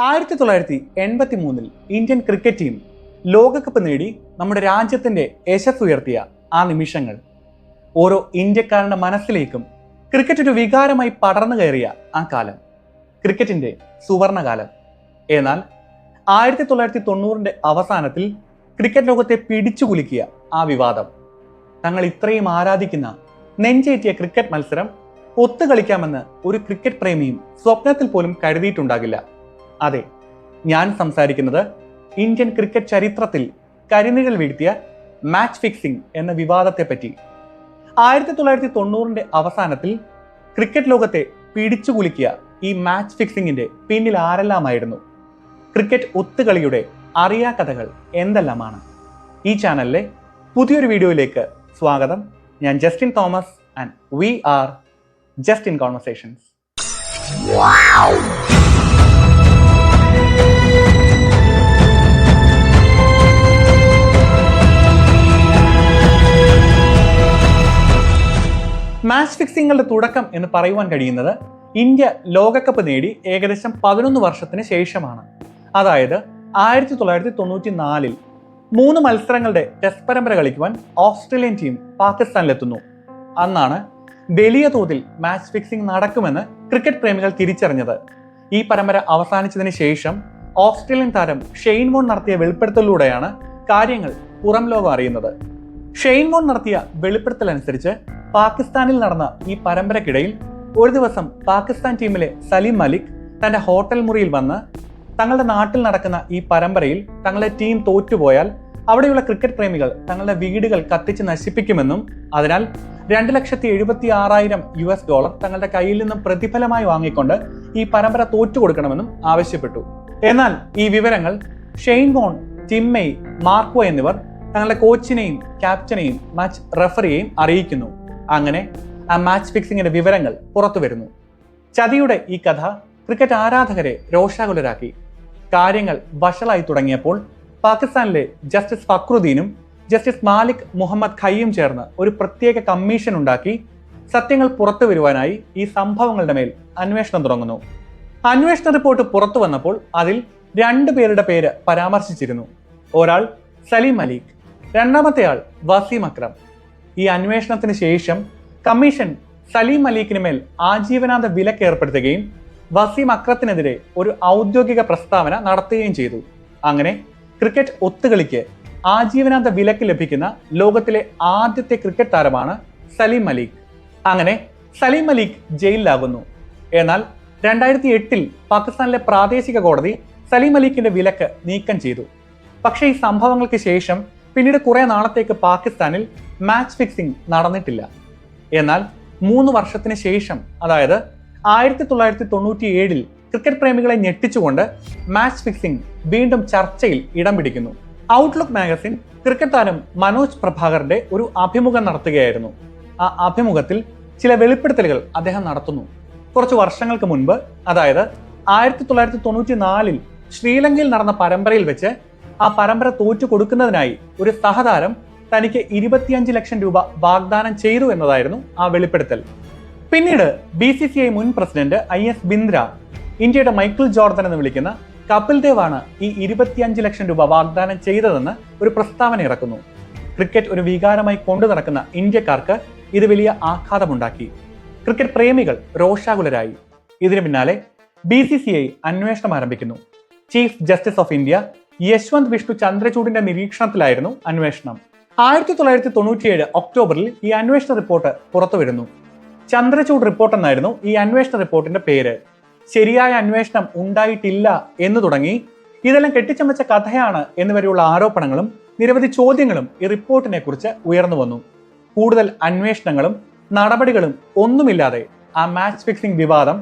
1983 Indian cricket team ലോകകപ്പ് നേടി നമ്മുടെ രാജ്യത്തിന്റെ യശസ് ഉയർത്തിയ ആ നിമിഷങ്ങൾ ഓരോ ഇന്ത്യക്കാരന്റെ മനസ്സിലേക്കും ക്രിക്കറ്റ് ഒരു വികാരമായി പടർന്നു കയറിയ ആ കാലം ക്രിക്കറ്റിന്റെ സുവർണകാലം. എന്നാൽ 1990 അവസാനത്തിൽ ക്രിക്കറ്റ് ലോകത്തെ പിടിച്ചു കുലുക്കിയ ആ വിവാദം, തങ്ങൾ ഇത്രയും ആരാധിക്കുന്ന നെഞ്ചേറ്റിയ ക്രിക്കറ്റ് മത്സരം ഒത്തുകളിക്കാമെന്ന് ഒരു ക്രിക്കറ്റ് പ്രേമിയും സ്വപ്നത്തിൽ പോലും കരുതിയിട്ടുണ്ടാകില്ല. അതെ, ഞാൻ സംസാരിക്കുന്നത് ഇന്ത്യൻ ക്രിക്കറ്റ് ചരിത്രത്തിൽ കരിനിഴൽ വീഴ്ത്തിയ മാച്ച് ഫിക്സിംഗ് എന്ന വിവാദത്തെ പറ്റി. 1990 അവസാനത്തിൽ ക്രിക്കറ്റ് ലോകത്തെ പിടിച്ചു കുലുക്കിയ ഈ മാച്ച് ഫിക്സിംഗിന്റെ പിന്നിൽ ആരെല്ലാമായിരുന്നു? ക്രിക്കറ്റ് ഒത്തുകളിയുടെ അറിയാ കഥകൾ എന്തെല്ലാമാണ്? ഈ ചാനലിലെ പുതിയൊരു വീഡിയോയിലേക്ക് സ്വാഗതം. ഞാൻ Justin Thomas and we are just in conversations. Match ഫിക്സിംഗുകളുടെ തുടക്കം എന്ന് പറയുവാൻ കഴിയുന്നത് ഇന്ത്യ ലോകകപ്പ് നേടി ഏകദേശം 11 വർഷത്തിന് ശേഷമാണ്. അതായത് 1994 3 മത്സരങ്ങളുടെ ടെസ്റ്റ് പരമ്പര കളിക്കുവാൻ ഓസ്ട്രേലിയൻ ടീം പാകിസ്ഥാനിലെത്തുന്നു. അന്നാണ് വലിയ തോതിൽ മാച്ച് ഫിക്സിംഗ് നടക്കുമെന്ന് ക്രിക്കറ്റ് പ്രേമികൾ തിരിച്ചറിഞ്ഞത്. ഈ പരമ്പര അവസാനിച്ചതിന് ശേഷം ഓസ്ട്രേലിയൻ താരം ഷെയ്ൻ വോൺ നടത്തിയ വെളിപ്പെടുത്തലിലൂടെയാണ് കാര്യങ്ങൾ പുറം ലോകം അറിയുന്നത്. ഷെയ്ൻ വോൺ നടത്തിയ വെളിപ്പെടുത്തൽ അനുസരിച്ച് പാകിസ്ഥാനിൽ നടന്ന ഈ പരമ്പരക്കിടയിൽ ഒരു ദിവസം പാകിസ്ഥാൻ ടീമിലെ സലീം മലിക് തന്റെ ഹോട്ടൽ മുറിയിൽ വന്ന് തങ്ങളുടെ നാട്ടിൽ നടക്കുന്ന ഈ പരമ്പരയിൽ തങ്ങളുടെ ടീം തോറ്റുപോയാൽ അവിടെയുള്ള ക്രിക്കറ്റ് പ്രേമികൾ തങ്ങളുടെ വീടുകൾ കത്തിച്ച് നശിപ്പിക്കുമെന്നും അതിനാൽ $2,76,000 തങ്ങളുടെ കയ്യിൽ നിന്നും പ്രതിഫലമായി വാങ്ങിക്കൊണ്ട് ഈ പരമ്പര തോറ്റുകൊടുക്കണമെന്നും ആവശ്യപ്പെട്ടു. എന്നാൽ ഈ വിവരങ്ങൾ Shane Warne, Tim May, mark വോ എന്നിവർ തങ്ങളുടെ കോച്ചിനെയും ക്യാപ്റ്റനെയും മാച്ച് റഫറിയെയും അറിയിക്കുന്നു. അങ്ങനെ ആ മാച്ച് ഫിക്സിംഗിന്റെ വിവരങ്ങൾ പുറത്തു വരുന്നു. ചതിയുടെ ഈ കഥ ക്രിക്കറ്റ് ആരാധകരെ രോഷാകുലരാക്കി. കാര്യങ്ങൾ വഷളായി തുടങ്ങിയപ്പോൾ പാകിസ്ഥാനിലെ ജസ്റ്റിസ് ഫക്രുദ്ദീനും ജസ്റ്റിസ് മാലിക് മുഹമ്മദ് ഖയ്യും ചേർന്ന് ഒരു പ്രത്യേക കമ്മീഷൻ ഉണ്ടാക്കി സത്യങ്ങൾ പുറത്തു വരുവാനായി ഈ സംഭവങ്ങളുടെ മേൽ അന്വേഷണം തുടങ്ങുന്നു. അന്വേഷണ റിപ്പോർട്ട് പുറത്തു വന്നപ്പോൾ അതിൽ 2 പേരുടെ പേര് പരാമർശിച്ചിരുന്നു. ഒരാൾ സലീം മലിക്, രണ്ടാമത്തെ ആൾ വസീം അക്രം. ഈ അന്വേഷണത്തിന് ശേഷം കമ്മീഷൻ സലീം മലീക്കിന് മേൽ ആജീവനാന്ത വിലക്ക് ഏർപ്പെടുത്തുകയും വസീം അക്രത്തിനെതിരെ ഒരു ഔദ്യോഗിക പ്രസ്താവന നടത്തുകയും ചെയ്തു. അങ്ങനെ ക്രിക്കറ്റ് ഒത്തുകളിക്ക് ആജീവനാന്ത വിലക്ക് ലഭിക്കുന്ന ലോകത്തിലെ ആദ്യത്തെ ക്രിക്കറ്റ് താരമാണ് സലീം മലിക്. അങ്ങനെ സലീം മലിക് ജയിലിലാകുന്നു. എന്നാൽ 2008 പാകിസ്ഥാനിലെ പ്രാദേശിക കോടതി സലീം മലിക്കിന്റെ വിലക്ക് നീക്കം ചെയ്തു. പക്ഷേ ഈ സംഭവങ്ങൾക്ക് ശേഷം പിന്നീട് കുറെ നാളത്തേക്ക് പാകിസ്ഥാനിൽ മാച്ച് ഫിക്സിംഗ് നടന്നിട്ടില്ല. എന്നാൽ 3 വർഷത്തിന് ശേഷം, അതായത് 1997 ക്രിക്കറ്റ് പ്രേമികളെ ഞെട്ടിച്ചുകൊണ്ട് മാച്ച് ഫിക്സിംഗ് വീണ്ടും ചർച്ചയിൽ ഇടം പിടിക്കുന്നു. ഔട്ട്ലുക്ക് മാഗസിൻ ക്രിക്കറ്റ് താരം മനോജ് പ്രഭാകറിന്റെ ഒരു അഭിമുഖം നടത്തുകയായിരുന്നു. ആ അഭിമുഖത്തിൽ ചില വെളിപ്പെടുത്തലുകൾ അദ്ദേഹം നടത്തുന്നു. കുറച്ച് വർഷങ്ങൾക്ക് മുൻപ്, അതായത് 1994 ശ്രീലങ്കയിൽ നടന്ന പരമ്പരയിൽ വെച്ച് ആ പരമ്പര തോറ്റു കൊടുക്കുന്നതിനായി ഒരു സഹതാരം തനിക്ക് 25 ലക്ഷം രൂപ വാഗ്ദാനം ചെയ്തു എന്നതായിരുന്നു ആ വെളിപ്പെടുത്തൽ. പിന്നീട് BCCI മുൻ പ്രസിഡന്റ് IS ബിന്ദ്ര ഇന്ത്യയുടെ മൈക്കിൾ ജോർദൻ എന്ന് വിളിക്കുന്ന കപിൽ ദേവ് ആണ് ഈ 25 ലക്ഷം രൂപ വാഗ്ദാനം ചെയ്തതെന്ന് ഒരു പ്രസ്താവന ഇറക്കുന്നു. ക്രിക്കറ്റ് ഒരു വികാരമായി കൊണ്ടു നടക്കുന്ന ഇന്ത്യക്കാർക്ക് ഇത് വലിയ ആഘാതമുണ്ടാക്കി. ക്രിക്കറ്റ് പ്രേമികൾ രോഷാകുലരായി. ഇതിനു പിന്നാലെ BCCI അന്വേഷണം ആരംഭിക്കുന്നു. Chief justice of India Yashwant Vishnu ചന്ദ്രചൂഡിന്റെ നിരീക്ഷണത്തിലായിരുന്നു അന്വേഷണം. 1997 ഒക്ടോബറിൽ ഈ അന്വേഷണ റിപ്പോർട്ട് പുറത്തു വരുന്നു. ചന്ദ്രചൂഡ് റിപ്പോർട്ട് എന്നായിരുന്നു ഈ അന്വേഷണ റിപ്പോർട്ടിന്റെ പേര്. ശരിയായ അന്വേഷണം ഉണ്ടായിട്ടില്ല എന്ന് തുടങ്ങി ഇതെല്ലാം കെട്ടിച്ചമച്ച കഥയാണ് എന്നിവരെയുള്ള ആരോപണങ്ങളും നിരവധി ചോദ്യങ്ങളും ഈ റിപ്പോർട്ടിനെ കുറിച്ച് ഉയർന്നു വന്നു. കൂടുതൽ അന്വേഷണങ്ങളും നടപടികളും ഒന്നുമില്ലാതെ ആ മാച്ച് ഫിക്സിംഗ് വിവാദം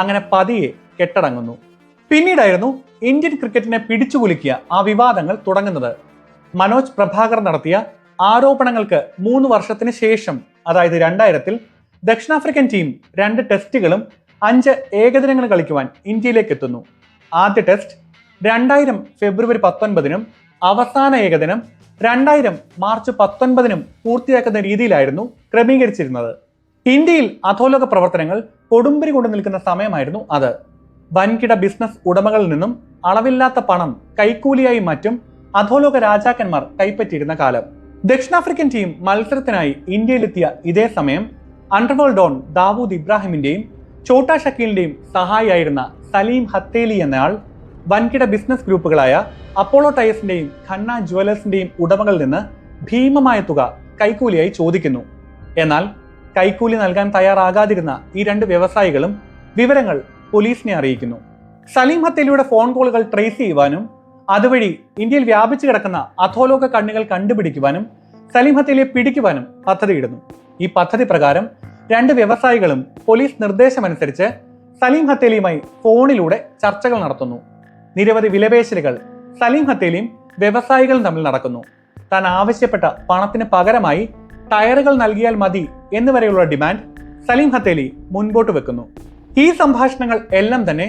അങ്ങനെ പതിയെ കെട്ടടങ്ങുന്നു. പിന്നീടായിരുന്നു ഇന്ത്യൻ ക്രിക്കറ്റിനെ പിടിച്ചുകുലുക്കിയ ആ വിവാദങ്ങൾ തുടങ്ങുന്നത്. മനോജ് പ്രഭാകർ നടത്തിയ ആരോപണങ്ങൾക്ക് 3 വർഷത്തിന് ശേഷം, അതായത് 2000 ദക്ഷിണാഫ്രിക്കൻ ടീം 2 ടെസ്റ്റുകളും 5 ഏകദിനങ്ങളും കളിക്കുവാൻ ഇന്ത്യയിലേക്ക് എത്തുന്നു. ആദ്യ ടെസ്റ്റ് 2000 ഫെബ്രുവരി 19 അവസാന ഏകദിനം 2000 മാർച്ച് 19 പൂർത്തിയാക്കുന്ന രീതിയിലായിരുന്നു ക്രമീകരിച്ചിരുന്നത്. ഇന്ത്യയിൽ അധോലോക പ്രവർത്തനങ്ങൾ കൊടുമ്പിരി കൊണ്ടു നിൽക്കുന്ന സമയമായിരുന്നു അത്. വൻകിട ബിസിനസ് ഉടമകളിൽ നിന്നും അളവില്ലാത്ത പണം കൈക്കൂലിയായി മറ്റും അധോലോക രാജാക്കന്മാർ കൈപ്പറ്റിയിരുന്ന കാലം. ദക്ഷിണാഫ്രിക്കൻ ടീം മത്സരത്തിനായി ഇന്ത്യയിലെത്തിയ ഇതേ സമയം അണ്ടർവേൾഡ് ഡോൺ ദാവൂദ് ഇബ്രാഹിമിന്റെയും ഛോട്ടാ ഷക്കീലിന്റെയും സഹായിയായിരുന്ന സലീം ഹത്തേലി എന്നയാൾ വൻകിട ബിസിനസ് ഗ്രൂപ്പുകളായ അപ്പോളോ ടയേഴ്സിന്റെയും ഖന്ന ജുവലേഴ്സിന്റെയും ഉടമകളിൽ നിന്ന് ഭീമമായ തുക കൈക്കൂലിയായി ചോദിക്കുന്നു. എന്നാൽ കൈക്കൂലി നൽകാൻ തയ്യാറാകാതിരുന്ന ഈ രണ്ട് വ്യവസായികളും വിവരങ്ങൾ പോലീസിനെ അറിയിക്കുന്നു. സലീം ഹത്തേലിയുടെ ഫോൺ കോളുകൾ ട്രേസ് ചെയ്യുവാനും അതുവഴി ഇന്ത്യയിൽ വ്യാപിച്ചു കിടക്കുന്ന അധോലോക കണ്ണികൾ കണ്ടുപിടിക്കുവാനും സലീം ഹത്തേലിയെ പിടിക്കുവാനും പദ്ധതിയിടുന്നു. ഈ പദ്ധതി പ്രകാരം രണ്ട് വ്യവസായികളും പോലീസ് നിർദ്ദേശമനുസരിച്ച് സലീം ഹത്തേലിയുമായി ഫോണിലൂടെ ചർച്ചകൾ നടത്തുന്നു. നിരവധി വിലപേശലുകൾ സലീം ഹത്തേലിയും വ്യവസായികളും തമ്മിൽ നടക്കുന്നു. താൻ ആവശ്യപ്പെട്ട പണത്തിന് പകരമായി ടയറുകൾ നൽകിയാൽ മതി എന്നുവരെയുള്ള ഡിമാൻഡ് സലീം ഹത്തേലി മുൻപോട്ട് വെക്കുന്നു. ഈ സംഭാഷണങ്ങൾ എല്ലാം തന്നെ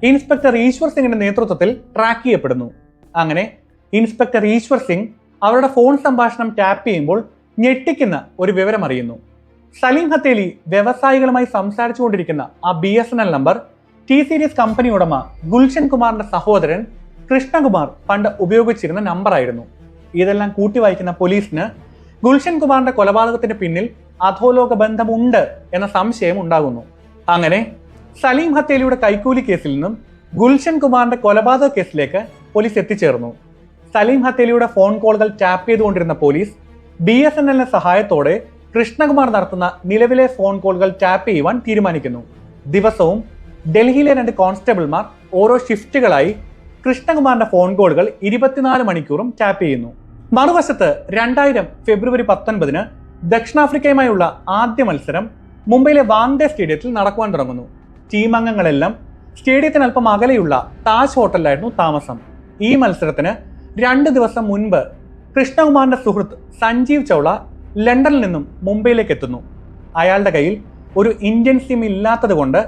ഇൻസ്പെക്ടർ ഈശ്വർ സിംഗിന്റെ നേതൃത്വത്തിൽ ട്രാക്ക് ചെയ്യപ്പെടുന്നു. അങ്ങനെ ഇൻസ്പെക്ടർ ഈശ്വർ സിംഗ് അവരുടെ ഫോൺ സംഭാഷണം ടാപ്പ് ചെയ്യുമ്പോൾ ഞെട്ടിക്കുന്ന ഒരു വിവരം അറിയുന്നു. സലീം ഹത്തേലി വ്യവസായികളുമായി സംസാരിച്ചുകൊണ്ടിരിക്കുന്ന ആ BSNL number T series company ഉടമ ഗുൽഷൻ കുമാറിന്റെ സഹോദരൻ കൃഷ്ണകുമാർ പണ്ട് ഉപയോഗിച്ചിരുന്ന നമ്പറായിരുന്നു. ഇതെല്ലാം കൂട്ടി വായിക്കുന്ന പോലീസിന് ഗുൽഷൻ കുമാറിന്റെ കൊലപാതകത്തിന് പിന്നിൽ അധോലോക ബന്ധമുണ്ട് എന്ന സംശയം ഉണ്ടാകുന്നു. അങ്ങനെ സലീം ഹത്തേലിയുടെ കൈക്കൂലി കേസിൽ നിന്നും ഗുൽഷൻ കുമാറിന്റെ കൊലപാതക കേസിലേക്ക് പോലീസ് എത്തിച്ചേർന്നു. സലീം ഹത്തേലിയുടെ ഫോൺ കോളുകൾ ടാപ്പ് ചെയ്തുകൊണ്ടിരുന്ന പോലീസ് BSNLന്റെ സഹായത്തോടെ കൃഷ്ണകുമാർ നടത്തുന്ന നിലവിലെ ഫോൺ കോളുകൾ ടാപ്പ് ചെയ്യുവാൻ തീരുമാനിക്കുന്നു. ദിവസവും ഡൽഹിയിലെ 2 കോൺസ്റ്റബിൾമാർ ഓരോ ഷിഫ്റ്റുകളായി കൃഷ്ണകുമാറിന്റെ ഫോൺ കോളുകൾ 24 മണിക്കൂറും ടാപ്പ് ചെയ്യുന്നു. മറുവശത്ത് 2000 ഫെബ്രുവരി 19 ദക്ഷിണാഫ്രിക്കയുമായുള്ള ആദ്യ മത്സരം മുംബൈയിലെ വാങ്ഡെ സ്റ്റേഡിയത്തിൽ നടക്കുവാൻ തുടങ്ങുന്നു. ടീം അംഗങ്ങളെല്ലാം സ്റ്റേഡിയത്തിന് അല്പം അകലെയുള്ള താജ് ഹോട്ടലിലായിരുന്നു താമസം. ഈ മത്സരത്തിന് 2 ദിവസം മുൻപ് കൃഷ്ണകുമാറിന്റെ സുഹൃത്ത് സഞ്ജീവ് ചൗള ലണ്ടനിൽ നിന്നും മുംബൈയിലേക്ക് എത്തുന്നു. അയാളുടെ കയ്യിൽ ഒരു ഇന്ത്യൻ സിം ഇല്ലാത്തത് കൊണ്ട്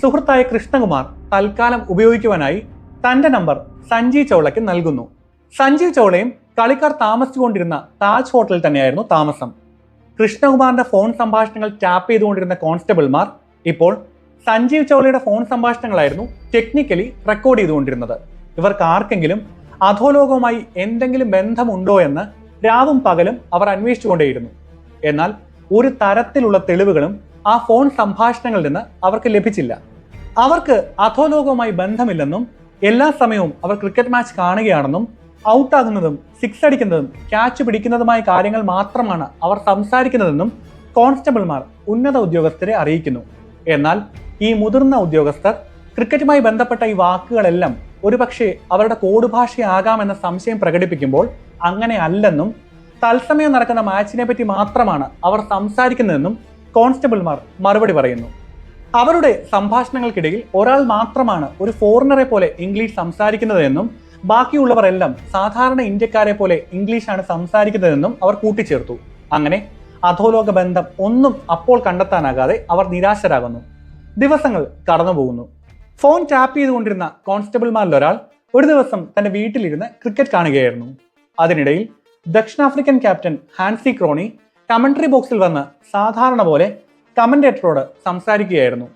സുഹൃത്തായ കൃഷ്ണകുമാർ തൽക്കാലം ഉപയോഗിക്കുവാനായി തന്റെ നമ്പർ സഞ്ജീവ് ചൗളയ്ക്ക് നൽകുന്നു. സഞ്ജീവ് ചൗളയും കളിക്കാർ താമസിച്ചുകൊണ്ടിരുന്ന താജ് ഹോട്ടലിൽ തന്നെയായിരുന്നു താമസം. കൃഷ്ണകുമാറിന്റെ ഫോൺ സംഭാഷണങ്ങൾ ടാപ്പ് ചെയ്തുകൊണ്ടിരുന്ന കോൺസ്റ്റബിൾമാർ ഇപ്പോൾ സഞ്ജീവ് ചൗളയുടെ ഫോൺ സംഭാഷണങ്ങളായിരുന്നു ടെക്നിക്കലി റെക്കോർഡ് ചെയ്തുകൊണ്ടിരുന്നത്. ഇവർക്ക് ആർക്കെങ്കിലും അധോലോകവുമായി എന്തെങ്കിലും ബന്ധമുണ്ടോ എന്ന് രാവും പകലും അവർ അന്വേഷിച്ചുകൊണ്ടേയിരുന്നു. എന്നാൽ ഒരു തരത്തിലുള്ള തെളിവുകളും ആ ഫോൺ സംഭാഷണങ്ങളിൽ നിന്ന് അവർക്ക് ലഭിച്ചില്ല. അവർക്ക് അധോലോകവുമായി ബന്ധമില്ലെന്നും എല്ലാ സമയവും അവർ ക്രിക്കറ്റ് മാച്ച് കാണുകയാണെന്നും ഔട്ടാകുന്നതും സിക്സ് അടിക്കുന്നതും ക്യാച്ച് പിടിക്കുന്നതുമായ കാര്യങ്ങൾ മാത്രമാണ് അവർ സംസാരിക്കുന്നതെന്നും കോൺസ്റ്റബിൾമാർ ഉന്നത ഉദ്യോഗസ്ഥരെ അറിയിക്കുന്നു. എന്നാൽ ഈ മുതിർന്ന ഉദ്യോഗസ്ഥർ ക്രിക്കറ്റുമായി ബന്ധപ്പെട്ട ഈ വാക്കുകളെല്ലാം ഒരുപക്ഷെ അവരുടെ കോഡ് ഭാഷയാകാമെന്ന സംശയം പ്രകടിപ്പിക്കുമ്പോൾ അങ്ങനെ അല്ലെന്നും തത്സമയം നടക്കുന്ന മാച്ചിനെ പറ്റി മാത്രമാണ് അവർ സംസാരിക്കുന്നതെന്നും കോൺസ്റ്റബിൾമാർ മറുപടി പറയുന്നു. അവരുടെ സംഭാഷണങ്ങൾക്കിടയിൽ ഒരാൾ മാത്രമാണ് ഒരു ഫോറിനറെ പോലെ ഇംഗ്ലീഷ് സംസാരിക്കുന്നതെന്നും ബാക്കിയുള്ളവരെല്ലാം സാധാരണ ഇന്ത്യക്കാരെ പോലെ ഇംഗ്ലീഷാണ് സംസാരിക്കുന്നതെന്നും അവർ കൂട്ടിച്ചേർത്തു. അങ്ങനെ അധോലോക ബന്ധം ഒന്നും അപ്പോൾ കണ്ടെത്താനാകാതെ അവർ നിരാശരാകുന്നു. ദിവസങ്ങൾ കടന്നുപോകുന്നു. ഫോൺ ടാപ്പ് ചെയ്തുകൊണ്ടിരുന്ന കോൺസ്റ്റബിൾമാരിൽ ഒരാൾ ഒരു ദിവസം തന്റെ വീട്ടിലിരുന്ന് ക്രിക്കറ്റ് കാണുകയായിരുന്നു. അതിനിടയിൽ ദക്ഷിണാഫ്രിക്കൻ ക്യാപ്റ്റൻ ഹാൻസി ക്രോണി കമന്ററി ബോക്സിൽ വന്ന് സാധാരണ പോലെ കമന്റേറ്ററോട് സംസാരിക്കുകയായിരുന്നു.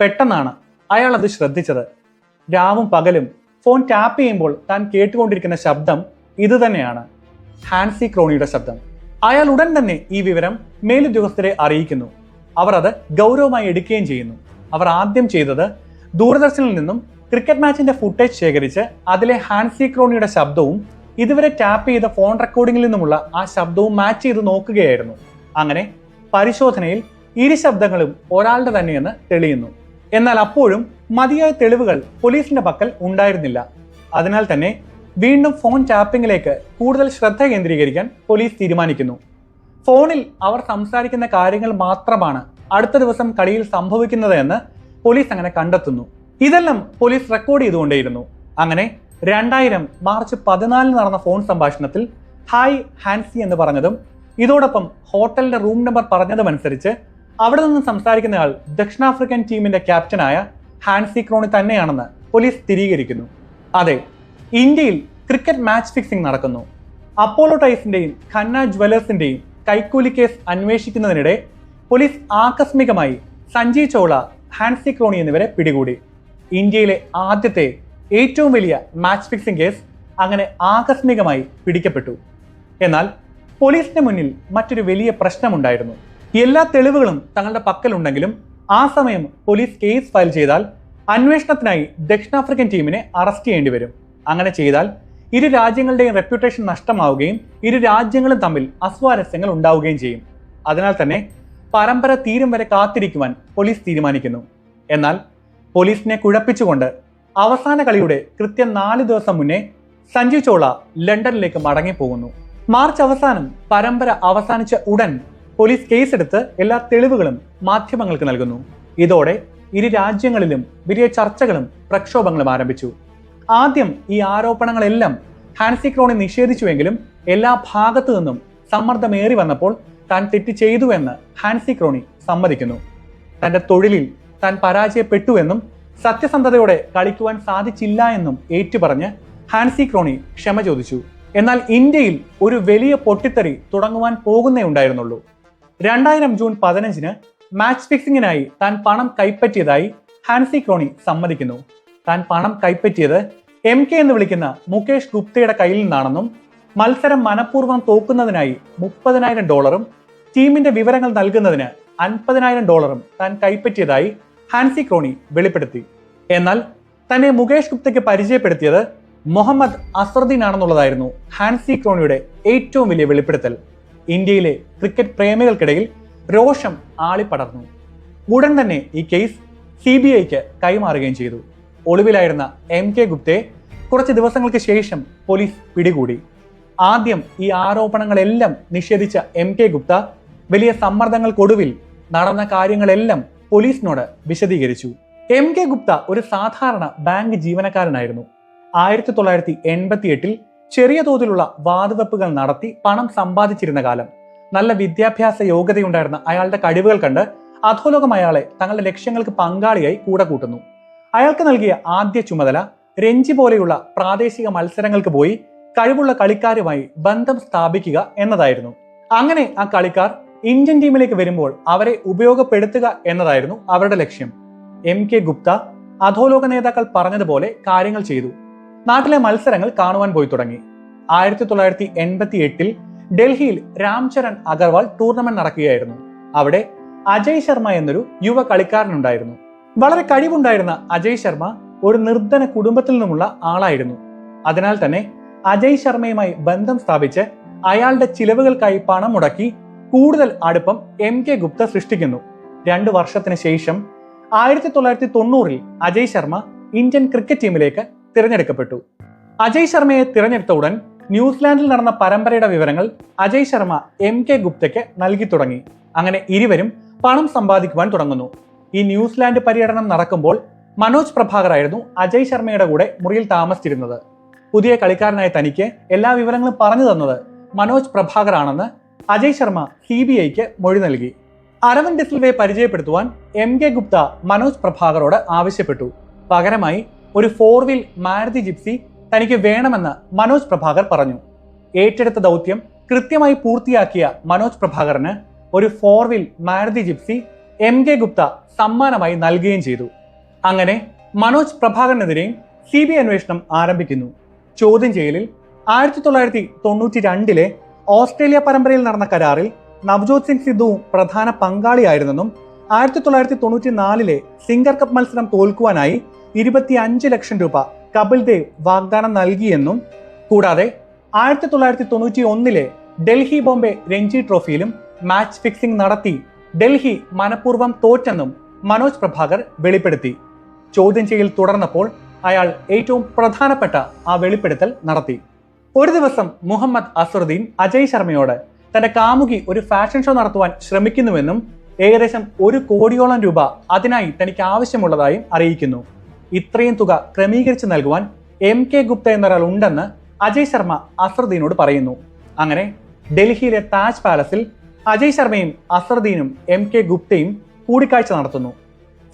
പെട്ടെന്നാണ് അയാൾ അത് ശ്രദ്ധിച്ചത്. രാവും പകലും ഫോൺ ടാപ്പ് ചെയ്യുമ്പോൾ താൻ കേട്ടുകൊണ്ടിരിക്കുന്ന ശബ്ദം ഇതുതന്നെയാണ്, ഹാൻസി ക്രോണിയുടെ ശബ്ദം. അയാൾ ഉടൻ തന്നെ ഈ വിവരം മേലുദ്യോഗസ്ഥരെ അറിയിക്കുന്നു. അവർ അത് ഗൗരവമായി എടുക്കുകയും ചെയ്യുന്നു. അവർ ആദ്യം ചെയ്തത് ദൂരദർശനിൽ നിന്നും ക്രിക്കറ്റ് മാച്ചിന്റെ ഫുട്ടേജ് ശേഖരിച്ച് അതിലെ ഹാൻസി ക്രോണിയുടെ ശബ്ദവും ഇതുവരെ ടാപ്പ് ചെയ്ത ഫോൺ റെക്കോർഡിംഗിൽ നിന്നുമുള്ള ആ ശബ്ദവും മാച്ച് ചെയ്ത് നോക്കുകയായിരുന്നു. അങ്ങനെ പരിശോധനയിൽ ഇരു ശബ്ദങ്ങളും ഒരാളുടെ തന്നെയെന്ന് തെളിയുന്നു. എന്നാൽ അപ്പോഴും മതിയായ തെളിവുകൾ പോലീസിന്റെ പക്കൽ ഉണ്ടായിരുന്നില്ല. അതിനാൽ തന്നെ വീണ്ടും ഫോൺ ടാപ്പിംഗിലേക്ക് കൂടുതൽ ശ്രദ്ധ കേന്ദ്രീകരിക്കാൻ പോലീസ് തീരുമാനിക്കുന്നു. ഫോണിൽ അവർ സംസാരിക്കുന്ന കാര്യങ്ങൾ മാത്രമാണ് അടുത്ത ദിവസം കളിയിൽ സംഭവിക്കുന്നത് എന്ന് പോലീസ് അങ്ങനെ കണ്ടെത്തുന്നു. ഇതെല്ലാം പോലീസ് റെക്കോർഡ് ചെയ്തുകൊണ്ടേയിരുന്നു. അങ്ങനെ 2000 മാർച്ച് 14 നടന്ന ഫോൺ സംഭാഷണത്തിൽ ഹായ് ഹാൻസി എന്ന് പറഞ്ഞതും ഇതോടൊപ്പം ഹോട്ടലിന്റെ റൂം നമ്പർ പറഞ്ഞതുമനുസരിച്ച് അവിടെ നിന്ന് സംസാരിക്കുന്നയാൾ ദക്ഷിണാഫ്രിക്കൻ ടീമിന്റെ ക്യാപ്റ്റനായ ഹാൻസി ക്രോണി തന്നെയാണെന്ന് പോലീസ് സ്ഥിരീകരിക്കുന്നു. അതെ, ഇന്ത്യയിൽ ക്രിക്കറ്റ് മാച്ച് ഫിക്സിംഗ് നടക്കുന്നു. അപ്പോളോ ടൈസിന്റെയും ഖന്ന ജുവലേഴ്സിന്റെയും കൈക്കൂലി കേസ് അന്വേഷിക്കുന്നതിനിടെ പോലീസ് ആകസ്മികമായി സഞ്ജീവ് ചൗള, ഹാൻസി ക്രോണി എന്നിവരെ പിടികൂടി. ഇന്ത്യയിലെ ആദ്യത്തെ ഏറ്റവും വലിയ മാച്ച് ഫിക്സിംഗ് കേസ് അങ്ങനെ ആകസ്മികമായി പിടിക്കപ്പെട്ടു. എന്നാൽ പോലീസിന് മുന്നിൽ മറ്റൊരു വലിയ പ്രശ്നമുണ്ടായിരുന്നു. എല്ലാ തെളിവുകളും തങ്ങളുടെ പക്കലുണ്ടെങ്കിലും ആ സമയം പോലീസ് കേസ് ഫയൽ ചെയ്താൽ അന്വേഷണത്തിനായി ദക്ഷിണാഫ്രിക്കൻ ടീമിനെ അറസ്റ്റ് ചെയ്യേണ്ടി വരും. അങ്ങനെ ചെയ്താൽ ഇരു രാജ്യങ്ങളുടെയും റെപ്യൂട്ടേഷൻ നഷ്ടമാവുകയും ഇരു രാജ്യങ്ങളും തമ്മിൽ അസ്വാരസ്യങ്ങൾ ഉണ്ടാവുകയും ചെയ്യും. അതിനാൽ തന്നെ പരമ്പര തീരും വരെ കാത്തിരിക്കുവാൻ പോലീസ് തീരുമാനിക്കുന്നു. എന്നാൽ പോലീസിനെ കുഴപ്പിച്ചുകൊണ്ട് അവസാന കളിയുടെ കൃത്യം 4 ദിവസം മുന്നേ സഞ്ജു ചോള ലണ്ടനിലേക്ക് മടങ്ങിപ്പോകുന്നു. മാർച്ച് അവസാനം പരമ്പര അവസാനിച്ച ഉടൻ പോലീസ് കേസെടുത്ത് എല്ലാ തെളിവുകളും മാധ്യമങ്ങൾക്ക് നൽകുന്നു. ഇതോടെ ഇരു രാജ്യങ്ങളിലും വലിയ ചർച്ചകളും പ്രക്ഷോഭങ്ങളും ആരംഭിച്ചു. ആദ്യം ഈ ആരോപണങ്ങളെല്ലാം ഹാൻസി ക്രോണി നിഷേധിച്ചുവെങ്കിലും എല്ലാ ഭാഗത്തു നിന്നും സമ്മർദ്ദമേറി വന്നപ്പോൾ താൻ തെറ്റ് ചെയ്തു എന്ന് ഹാൻസി ക്രോണി സമ്മതിക്കുന്നു. തന്റെ തൊഴിലിൽ താൻ പരാജയപ്പെട്ടുവെന്നും സത്യസന്ധതയോടെ കളിക്കുവാൻ സാധിച്ചില്ല എന്നും ഏറ്റുപറഞ്ഞ് ഹാൻസി ക്രോണി ക്ഷമ ചോദിച്ചു. എന്നാൽ ഇന്ത്യയിൽ ഒരു വലിയ പൊട്ടിത്തെറി തുടങ്ങുവാൻ പോകുന്നേ ഉണ്ടായിരുന്നുള്ളൂ. 2000 ജൂൺ 15 മാച്ച് ഫിക്സിങ്ങിനായി താൻ പണം കൈപ്പറ്റിയതായി ഹാൻസി ക്രോണി സമ്മതിക്കുന്നു. താൻ പണം കൈപ്പറ്റിയത് MK എന്ന് വിളിക്കുന്ന മുകേഷ് ഗുപ്തയുടെ കയ്യിൽ നിന്നാണെന്നും മത്സരം മനഃപൂർവ്വം തോക്കുന്നതിനായി $30,000 ടീമിന്റെ വിവരങ്ങൾ നൽകുന്നതിന് $50,000 താൻ കൈപ്പറ്റിയതായി ഹാൻസി ക്രോണി വെളിപ്പെടുത്തി. എന്നാൽ തന്നെ മുകേഷ് ഗുപ്തയ്ക്ക് പരിചയപ്പെടുത്തിയത് മുഹമ്മദ് അസറുദ്ദീൻ ആണെന്നുള്ളതായിരുന്നു ഹാൻസി ക്രോണിയുടെ ഏറ്റവും വലിയ വെളിപ്പെടുത്തൽ. ഇന്ത്യയിലെ ക്രിക്കറ്റ് പ്രേമികൾക്കിടയിൽ രോഷം ആളിപ്പടർന്നു. ഉടൻ തന്നെ ഈ കേസ് CBIക്ക് കൈമാറുകയും ചെയ്തു. ഒളിവിലായിരുന്ന MK ഗുപ്തയെ കുറച്ച് ദിവസങ്ങൾക്ക് ശേഷം പോലീസ് പിടികൂടി. ആദ്യം ഈ ആരോപണങ്ങളെല്ലാം നിഷേധിച്ച MK ഗുപ്ത വലിയ സമ്മർദ്ദങ്ങൾക്കൊടുവിൽ നടന്ന കാര്യങ്ങളെല്ലാം പോലീസിനോട് വിശദീകരിച്ചു. MK ഗുപ്ത ഒരു സാധാരണ ബാങ്ക് ജീവനക്കാരനായിരുന്നു. 1988 ചെറിയ തോതിലുള്ള വാതുവെപ്പുകൾ നടത്തി പണം സമ്പാദിച്ചിരുന്ന കാലം. നല്ല വിദ്യാഭ്യാസ യോഗ്യതയുണ്ടായിരുന്ന അയാളുടെ കഴിവുകൾ കണ്ട് അധോലോകം അയാളെ തങ്ങളുടെ ലക്ഷ്യങ്ങൾക്ക് പങ്കാളിയായി കൂടെ കൂട്ടുന്നു. അയാൾക്ക് നൽകിയ ആദ്യ ചുമതല രഞ്ജി പോലെയുള്ള പ്രാദേശിക മത്സരങ്ങൾക്ക് പോയി കഴിവുള്ള കളിക്കാരുമായി ബന്ധം സ്ഥാപിക്കുക എന്നതായിരുന്നു. അങ്ങനെ ആ കളിക്കാർ ഇന്ത്യൻ ടീമിലേക്ക് വരുമ്പോൾ അവരെ ഉപയോഗപ്പെടുത്തുക എന്നതായിരുന്നു അവരുടെ ലക്ഷ്യം. MK ഗുപ്ത അധോലോക നേതാക്കൾ പറഞ്ഞതുപോലെ കാര്യങ്ങൾ ചെയ്തു. നാട്ടിലെ മത്സരങ്ങൾ കാണുവാൻ പോയി തുടങ്ങി. 1988 ഡൽഹിയിൽ രാംചരൺ അഗർവാൾ ടൂർണമെന്റ് നടക്കുകയായിരുന്നു. അവിടെ അജയ് ശർമ്മ എന്നൊരു യുവ കളിക്കാരനുണ്ടായിരുന്നു. വളരെ കഴിവുണ്ടായിരുന്ന അജയ് ശർമ്മ ഒരു നിർധന കുടുംബത്തിൽ നിന്നുമുള്ള ആളായിരുന്നു. അതിനാൽ തന്നെ അജയ് ശർമ്മയുമായി ബന്ധം സ്ഥാപിച്ച് അയാളുടെ ചിലവുകൾക്കായി പണം മുടക്കി കൂടുതൽ അടുപ്പം MK ഗുപ്ത സൃഷ്ടിക്കുന്നു. 2 വർഷത്തിന് ശേഷം 1990 അജയ് ശർമ്മ ഇന്ത്യൻ ക്രിക്കറ്റ് ടീമിലേക്ക് തിരഞ്ഞെടുക്കപ്പെട്ടു. അജയ് ശർമ്മയെ തിരഞ്ഞെടുത്ത ഉടൻ ന്യൂസിലാൻഡിൽ നടന്ന പരമ്പരയുടെ വിവരങ്ങൾ അജയ് ശർമ്മ MK ഗുപ്തയ്ക്ക് നൽകി തുടങ്ങി. അങ്ങനെ ഇരുവരും പണം സമ്പാദിക്കുവാൻ തുടങ്ങുന്നു. ഈ ന്യൂസിലാൻഡ് പര്യടനം നടക്കുമ്പോൾ മനോജ് പ്രഭാകർ ആയിരുന്നു അജയ് ശർമ്മയുടെ കൂടെ മുറിയിൽ താമസിച്ചിരുന്നത്. പുതിയ കളിക്കാരനായ തനിക്ക് എല്ലാ വിവരങ്ങളും പറഞ്ഞു തന്നത് മനോജ് പ്രഭാകർ ആണെന്ന് അജയ് ശർമ്മ CBIക്ക് മൊഴി നൽകി. അരവിന്ദ് ഡിസിൽവയെ പരിചയപ്പെടുത്തുവാൻ MK ഗുപ്ത മനോജ് പ്രഭാകറോട് ആവശ്യപ്പെട്ടു. പകരമായി ഒരു 4 വീൽ മാരുതി ജിപ്സി തനിക്ക് വേണമെന്ന് മനോജ് പ്രഭാകർ പറഞ്ഞു. ഏറ്റെടുത്ത ദൗത്യം കൃത്യമായി പൂർത്തിയാക്കിയ മനോജ് പ്രഭാകറിന് ഒരു 4 wheel Maruti gypsy MK Gupta സമ്മാനമായി നൽകുകയും ചെയ്തു. അങ്ങനെ മനോജ് പ്രഭാകറിനെതിരെയും CBI അന്വേഷണം ആരംഭിക്കുന്നു. ചോദ്യം ചെയ്യലിൽ 1992 ഓസ്ട്രേലിയ പരമ്പരയിൽ നടന്ന കരാറിൽ നവ്ജോത് സിംഗ് സിദ്ധുവും പ്രധാന പങ്കാളിയായിരുന്നെന്നും 1994 സിംഗർ കപ്പ് മത്സരം തോൽക്കുവാനായി 25 ലക്ഷം രൂപ കപിൽ ദേവ് വാഗ്ദാനം നൽകിയെന്നും കൂടാതെ 1991 ഡൽഹി ബോംബെ രഞ്ജി ട്രോഫിയിലും മാച്ച് ഫിക്സിംഗ് നടത്തി ഡൽഹി മനഃപൂർവ്വം തോറ്റെന്നും മനോജ് പ്രഭാകർ വെളിപ്പെടുത്തി. ചോദ്യം ചെയ്യൽ തുടർന്നപ്പോൾ അയാൾ ഏറ്റവും പ്രധാനപ്പെട്ട ആ വെളിപ്പെടുത്തൽ നടത്തി. ഒരു ദിവസം മുഹമ്മദ് അസറുദ്ദീൻ അജയ് ശർമ്മയോട് തന്റെ കാമുകി ഒരു ഫാഷൻ ഷോ നടത്തുവാൻ ശ്രമിക്കുന്നുവെന്നും ഏകദേശം 1 കോടിയോളം രൂപ അതിനായി തനിക്ക് ആവശ്യമുള്ളതായും അറിയിക്കുന്നു. ഇത്രയും തുക ക്രമീകരിച്ച് നൽകുവാൻ MK ഗുപ്ത എന്നൊരാൾ ഉണ്ടെന്ന് അജയ് ശർമ്മ അസറുദ്ദീനോട് പറയുന്നു. അങ്ങനെ ഡൽഹിയിലെ താജ് പാലസിൽ അജയ് ശർമ്മയും അസറുദ്ദീനും MK ഗുപ്തയും കൂടിക്കാഴ്ച നടത്തുന്നു.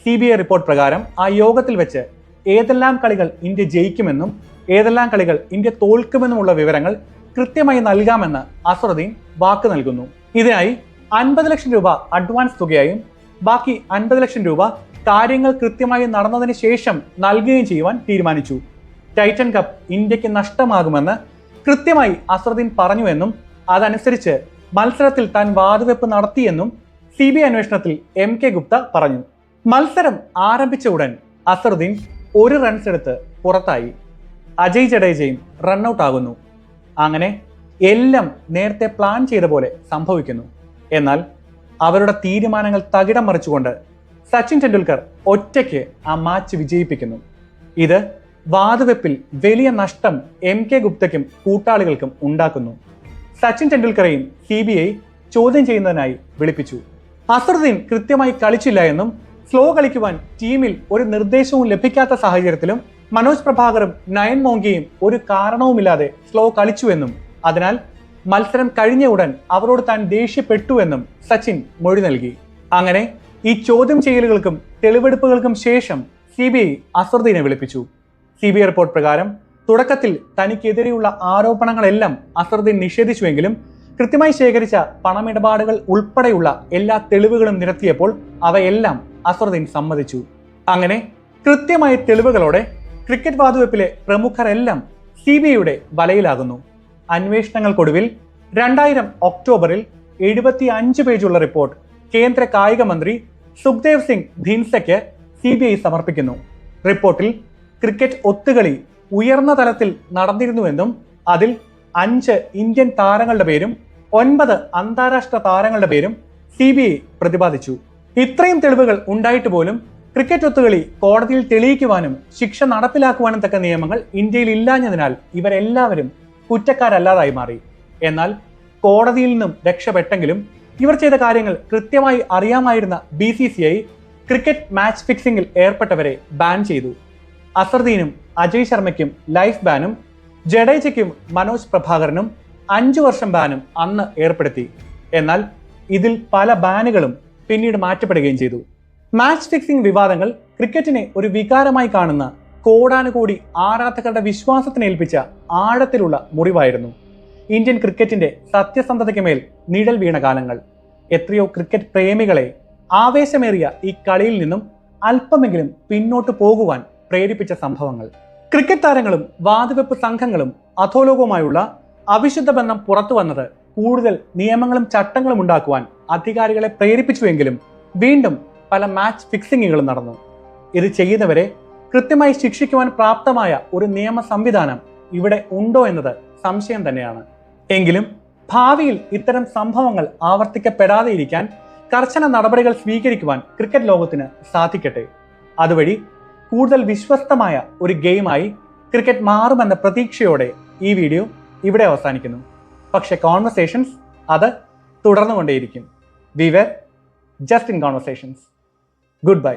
CBI റിപ്പോർട്ട് പ്രകാരം ആ യോഗത്തിൽ വെച്ച് ഏതെല്ലാം കളികൾ ഇന്ത്യ ജയിക്കുമെന്നും ഏതെല്ലാം കളികൾ ഇന്ത്യ തോൽക്കുമെന്നുമുള്ള വിവരങ്ങൾ കൃത്യമായി നൽകാമെന്ന് അസറുദ്ദീൻ വാക്ക് നൽകുന്നു. ഇതിനായി 50 ലക്ഷം രൂപ അഡ്വാൻസ് തുകയായും ബാക്കി 50 ലക്ഷം രൂപ കാര്യങ്ങൾ കൃത്യമായി നടന്നതിന് ശേഷം നൽകുകയും ചെയ്യുവാൻ തീരുമാനിച്ചു. ടൈറ്റൻ കപ്പ് ഇന്ത്യക്ക് നഷ്ടമാകുമെന്ന് കൃത്യമായി അസറുദ്ദീൻ പറഞ്ഞുവെന്നും അതനുസരിച്ച് മത്സരത്തിൽ താൻ വാതുവെപ്പ് നടത്തിയെന്നും CBI അന്വേഷണത്തിൽ MK ഗുപ്ത പറഞ്ഞു. മത്സരം ആരംഭിച്ച ഉടൻ അസറുദ്ദീൻ 1 റൺസ് എടുത്ത് പുറത്തായി. അജയ് ജഡേജയും റണ്ണൌട്ട് ആകുന്നു. അങ്ങനെ എല്ലാം നേരത്തെ പ്ലാൻ ചെയ്ത പോലെ സംഭവിക്കുന്നു. എന്നാൽ അവരുടെ തീരുമാനങ്ങൾ തകിടം മറിച്ചുകൊണ്ട് സച്ചിൻ ടെണ്ടുൽക്കർ ഒറ്റയ്ക്ക് ആ മാച്ച് വിജയിപ്പിക്കുന്നു. ഇത് വാതുവെപ്പിൽ വലിയ നഷ്ടം MK ഗുപ്തയ്ക്കും കൂട്ടാളികൾക്കും ഉണ്ടാക്കുന്നു. സച്ചിൻ ടെണ്ടുൽക്കറെയും CBI ചോദ്യം ചെയ്യുന്നതിനായി വിളിപ്പിച്ചു. അസറുദ്ദീൻ കൃത്യമായി കളിച്ചില്ല എന്നും സ്ലോ കളിക്കുവാൻ ടീമിൽ ഒരു നിർദ്ദേശവും ലഭിക്കാത്ത സാഹചര്യത്തിലും മനോജ് പ്രഭാകറും നയൻ മോംഗിയും ഒരു കാരണവുമില്ലാതെ സ്ലോ കളിച്ചുവെന്നും അതിനാൽ മത്സരം കഴിഞ്ഞ ഉടൻ അവരോട് താൻ ദേഷ്യപ്പെട്ടുവെന്നും സച്ചിൻ മൊഴി നൽകി. അങ്ങനെ ഈ ചോദ്യം ചെയ്യലുകൾക്കും തെളിവെടുപ്പുകൾക്കും ശേഷം CBI അസറുദ്ദീനെ വിളിപ്പിച്ചു. CBI റിപ്പോർട്ട് പ്രകാരം തുടക്കത്തിൽ തനിക്കെതിരെയുള്ള ആരോപണങ്ങളെല്ലാം അസറുദ്ദീൻ നിഷേധിച്ചുവെങ്കിലും കൃത്യമായി ശേഖരിച്ച പണമിടപാടുകൾ ഉൾപ്പെടെയുള്ള എല്ലാ തെളിവുകളും നിരത്തിയപ്പോൾ അവയെല്ലാം അസറുദ്ദീൻ സമ്മതിച്ചു. അങ്ങനെ കൃത്യമായ തെളിവുകളോടെ ക്രിക്കറ്റ് വാതുവെപ്പിലെ പ്രമുഖരെല്ലാം CBIയുടെ വലയിലാകുന്നു. അന്വേഷണങ്ങൾക്കൊടുവിൽ 2000 ഒക്ടോബറിൽ 75 പേജുള്ള റിപ്പോർട്ട് കേന്ദ്ര കായിക മന്ത്രി സുഖ്ദേവ് സിംഗ് ധിൻസയ്ക്ക് CBI സമർപ്പിക്കുന്നു. റിപ്പോർട്ടിൽ ക്രിക്കറ്റ് ഒത്തുകളി ഉയർന്ന തലത്തിൽ നടന്നിരുന്നുവെന്നും അതിൽ 5 ഇന്ത്യൻ താരങ്ങളുടെ പേരും 9 അന്താരാഷ്ട്ര താരങ്ങളുടെ പേരും CBI പ്രതിപാദിച്ചു. ഇത്രയും തെളിവുകൾ ഉണ്ടായിട്ട് പോലും ക്രിക്കറ്റ് ഒത്തുകളി കോടതിയിൽ തെളിയിക്കുവാനും ശിക്ഷ നടപ്പിലാക്കുവാനും തക്ക നിയമങ്ങൾ ഇന്ത്യയിൽ ഇല്ലാഞ്ഞതിനാൽ ഇവരെല്ലാവരും കുറ്റക്കാരല്ലാതായി മാറി. എന്നാൽ കോടതിയിൽ നിന്നും രക്ഷപ്പെട്ടെങ്കിലും ഇവർ ചെയ്ത കാര്യങ്ങൾ കൃത്യമായി അറിയാമായിരുന്ന BCCI ക്രിക്കറ്റ് മാച്ച് ഫിക്സിംഗിൽ ഏർപ്പെട്ടവരെ ബാൻ ചെയ്തു. അസറുദ്ദീനും അജയ് ശർമ്മയ്ക്കും ലൈഫ് ബാനും ജഡേജയ്ക്കും മനോജ് പ്രഭാകറിനും 5 വർഷം ബാനും അന്ന് ഏർപ്പെടുത്തി. എന്നാൽ ഇതിൽ പല ബാനുകളും പിന്നീട് മാറ്റപ്പെടുകയും ചെയ്തു. മാച്ച് ഫിക്സിംഗ് വിവാദങ്ങൾ ക്രിക്കറ്റിനെ ഒരു വികാരമായി കാണുന്ന കോടാനുകോടി ആരാധകരുടെ വിശ്വാസത്തിന് ഏൽപ്പിച്ച ആഴത്തിലുള്ള മുറിവായിരുന്നു. ഇന്ത്യൻ ക്രിക്കറ്റിന്റെ സത്യസന്ധതയ്ക്ക് മേൽ നിഴൽ വീണ കാലങ്ങൾ. എത്രയോ ക്രിക്കറ്റ് പ്രേമികളെ ആവേശമേറിയ ഈ കളിയിൽ നിന്നും അല്പമെങ്കിലും പിന്നോട്ട് പോകുവാൻ പ്രേരിപ്പിച്ച സംഭവങ്ങൾ. ക്രിക്കറ്റ് താരങ്ങളും വാതുവെപ്പ് സംഘങ്ങളും അധോലോകവുമായുള്ള അവിശുദ്ധ ബന്ധം പുറത്തു വന്നത് കൂടുതൽ നിയമങ്ങളും ചട്ടങ്ങളും ഉണ്ടാക്കുവാൻ അധികാരികളെ പ്രേരിപ്പിച്ചുവെങ്കിലും വീണ്ടും പല മാച്ച് ഫിക്സിങ്ങുകളും നടന്നു. ഇത് ചെയ്യുന്നവരെ കൃത്യമായി ശിക്ഷിക്കുവാൻ പ്രാപ്തമായ ഒരു നിയമ സംവിധാനം ഇവിടെ ഉണ്ടോ എന്നത് സംശയം തന്നെയാണ്. എങ്കിലും ഭാവിയിൽ ഇത്തരം സംഭവങ്ങൾ ആവർത്തിക്കപ്പെടാതെ ഇരിക്കാൻ കർശന നടപടികൾ സ്വീകരിക്കുവാൻ ക്രിക്കറ്റ് ലോകത്തിന് സാധിക്കട്ടെ. അതുവഴി കൂടുതൽ വിശ്വസ്തമായ ഒരു ഗെയിമായി ക്രിക്കറ്റ് മാറുമെന്ന പ്രതീക്ഷയോടെ ഈ വീഡിയോ ഇവിടെ അവസാനിക്കുന്നു. പക്ഷേ കോൺവെർസേഷൻസ് അത് തുടർന്നുകൊണ്ടേയിരിക്കും. We were just in conversations. Good bye.